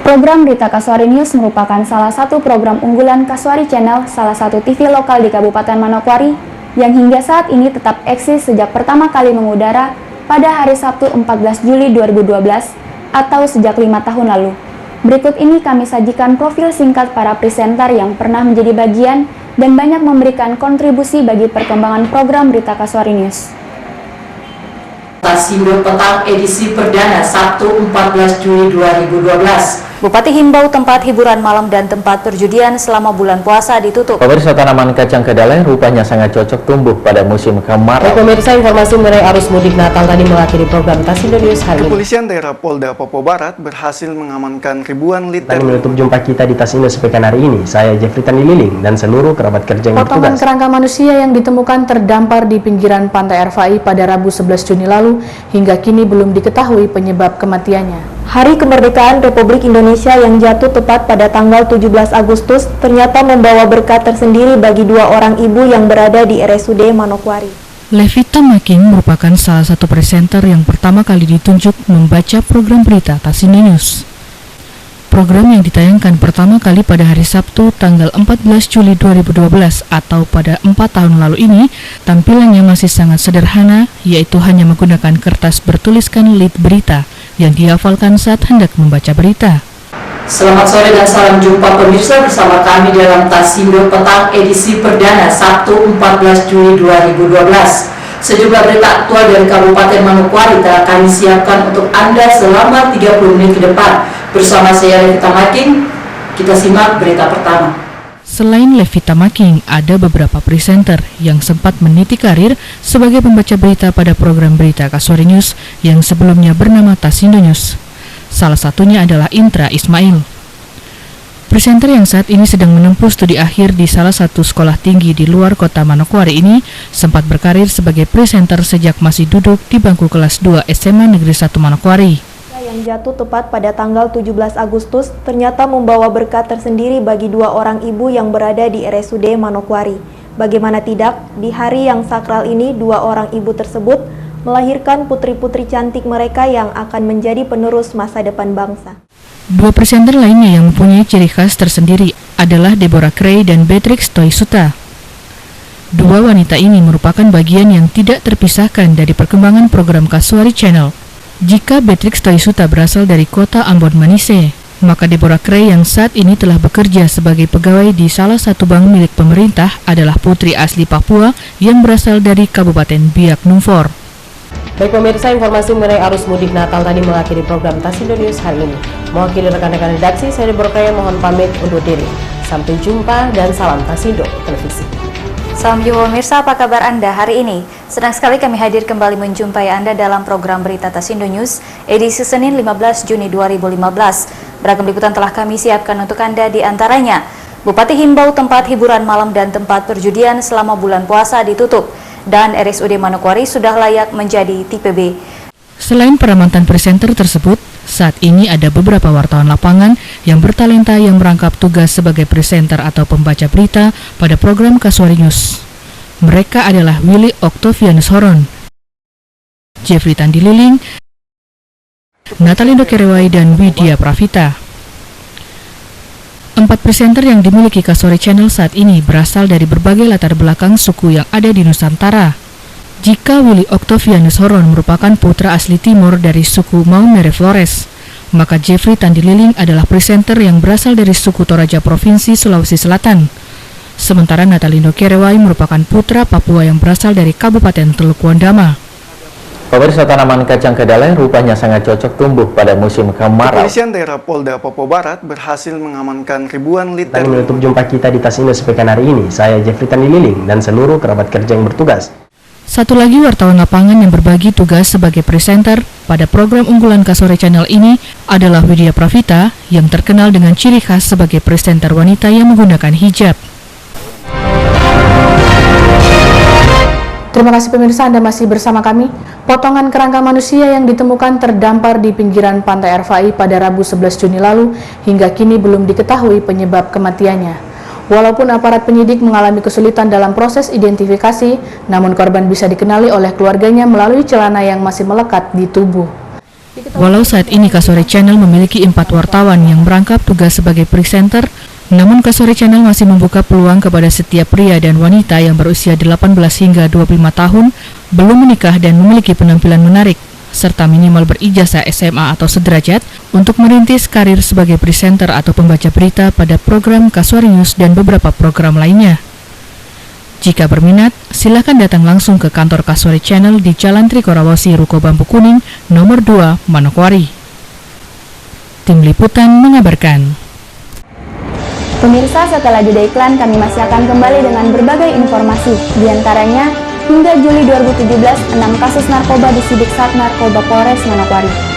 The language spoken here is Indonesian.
Program Berita Kasuari News merupakan salah satu program unggulan Kasuari Channel, salah satu TV lokal di Kabupaten Manokwari, yang hingga saat ini tetap eksis sejak pertama kali mengudara pada hari Sabtu 14 Juli 2012 atau sejak 5 tahun lalu. Berikut ini kami sajikan profil singkat para presenter yang pernah menjadi bagian dan banyak memberikan kontribusi bagi perkembangan program Berita Kasuari News. Tasindo Petang edisi perdana Sabtu 14 Juli 2012. Bupati himbau tempat hiburan malam dan tempat perjudian selama bulan puasa ditutup. Pemirsa, tanaman kacang kedelai rupanya sangat cocok tumbuh pada musim kemarau. Pemirsa, informasi mengenai arus mudik Natal tadi mengakhiri program Tasindo News hari ini. Kepolisian daerah Polda Papua Barat berhasil mengamankan ribuan liter. Tadi menutup jumpa kita di Tasindo sepekan hari ini. Saya Jeffrey Tandililing dan seluruh kerabat kerja yang bertugas. Potongan kerangka manusia yang ditemukan terdampar di pinggiran pantai RFI pada Rabu 11 Juni lalu hingga kini belum diketahui penyebab kematiannya. Hari Kemerdekaan Republik Indonesia yang jatuh tepat pada tanggal 17 Agustus ternyata membawa berkat tersendiri bagi dua orang ibu yang berada di RSUD Manokwari. Levita Making merupakan salah satu presenter yang pertama kali ditunjuk membaca program berita Tasindo News. Program yang ditayangkan pertama kali pada hari Sabtu tanggal 14 Juli 2012 atau pada 4 tahun lalu ini, tampilannya masih sangat sederhana, yaitu hanya menggunakan kertas bertuliskan lead berita yang dihafalkan saat hendak membaca berita. Selamat sore dan salam jumpa pemirsa bersama kami dalam Tasindo Petang edisi perdana Sabtu 14 Juli 2012. Sejumlah berita aktual dari Kabupaten Manokwari telah kami siapkan untuk Anda selama 30 menit ke depan. Bersama saya Levita Making, kita simak berita pertama. Selain Levita Making, ada beberapa presenter yang sempat meniti karir sebagai pembaca berita pada program Berita Kasuari News yang sebelumnya bernama Tasindo News. Salah satunya adalah Intra Ismail. Presenter yang saat ini sedang menempuh studi akhir di salah satu sekolah tinggi di luar kota Manokwari ini sempat berkarir sebagai presenter sejak masih duduk di bangku kelas 2 SMA Negeri 1 Manokwari. Yang jatuh tepat pada tanggal 17 Agustus ternyata membawa berkat tersendiri bagi dua orang ibu yang berada di RSUD Manokwari. Bagaimana tidak, di hari yang sakral ini dua orang ibu tersebut melahirkan putri-putri cantik mereka yang akan menjadi penerus masa depan bangsa. Dua presenter lainnya yang mempunyai ciri khas tersendiri adalah Deborah Cray dan Beatrix Toisuta. Dua wanita ini merupakan bagian yang tidak terpisahkan dari perkembangan program Kasuari Channel. Jika Beatrix Toisuta berasal dari kota Ambon Manise, maka Deborah Cray yang saat ini telah bekerja sebagai pegawai di salah satu bank milik pemerintah adalah putri asli Papua yang berasal dari Kabupaten Biak Numfor. Baik pemirsa, informasi mengenai arus mudik Natal tadi mengakhiri program Tasindo News hari ini. Mewakili rekan-rekan redaksi, saya Deborah Cray mohon pamit undur diri. Sampai jumpa dan salam Tasindo Televisi. Salam jumpa pemirsa, apa kabar Anda hari ini? Senang sekali kami hadir kembali menjumpai Anda dalam program Berita Tasindo News edisi Senin 15 Juni 2015. Beragam liputan telah kami siapkan untuk Anda, di antaranya Bupati himbau tempat hiburan malam dan tempat perjudian selama bulan puasa ditutup, dan RSUD Manokwari sudah layak menjadi tipe B. Selain para mantan presenter tersebut, saat ini ada beberapa wartawan lapangan yang bertalenta yang merangkap tugas sebagai presenter atau pembaca berita pada program Kasuari News. Mereka adalah Willy Octavianus Horon, Jeffrey Tandililing, Natalindo Kerewai, dan Widya Pravita. Empat presenter yang dimiliki Kasuari Channel saat ini berasal dari berbagai latar belakang suku yang ada di Nusantara. Jika Willy Octavianus Horon merupakan putra asli timur dari suku Maumere Flores, maka Jeffrey Tandililing adalah presenter yang berasal dari suku Toraja Provinsi Sulawesi Selatan. Sementara Natalindo Kerewai merupakan putra Papua yang berasal dari Kabupaten Teluk Wandama. Pemirsa, tanaman kacang kedelai rupanya sangat cocok tumbuh pada musim kemarau. Kepolisian daerah Polda Papua Barat berhasil mengamankan ribuan liter. Tadi menutup jumpa kita di Tasindo sepekan hari ini. Saya Jeffrey Tandililing dan seluruh kerabat kerja yang bertugas. Satu lagi wartawan lapangan yang berbagi tugas sebagai presenter pada program unggulan Kasuari Channel ini adalah Widya Pravita yang terkenal dengan ciri khas sebagai presenter wanita yang menggunakan hijab. Terima kasih pemirsa, Anda masih bersama kami. Potongan kerangka manusia yang ditemukan terdampar di pinggiran pantai RFI pada Rabu 11 Juni lalu hingga kini belum diketahui penyebab kematiannya. Walaupun aparat penyidik mengalami kesulitan dalam proses identifikasi, namun korban bisa dikenali oleh keluarganya melalui celana yang masih melekat di tubuh. Walau saat ini Kasuari Channel memiliki 4 wartawan yang merangkap tugas sebagai presenter, namun Kasuari Channel masih membuka peluang kepada setiap pria dan wanita yang berusia 18 hingga 25 tahun, belum menikah dan memiliki penampilan menarik, serta minimal berijazah SMA atau sederajat untuk merintis karir sebagai presenter atau pembaca berita pada program Kasuari News dan beberapa program lainnya. Jika berminat, silakan datang langsung ke kantor Kasuari Channel di Jalan Trikorawasi, Ruko Bambu Kuning, nomor 2, Manokwari. Tim Liputan mengabarkan. Pemirsa, setelah jeda iklan, kami masih akan kembali dengan berbagai informasi. Di antaranya, hingga Juli 2017, 6 kasus narkoba disidik Sat Narkoba Polres Manokwari.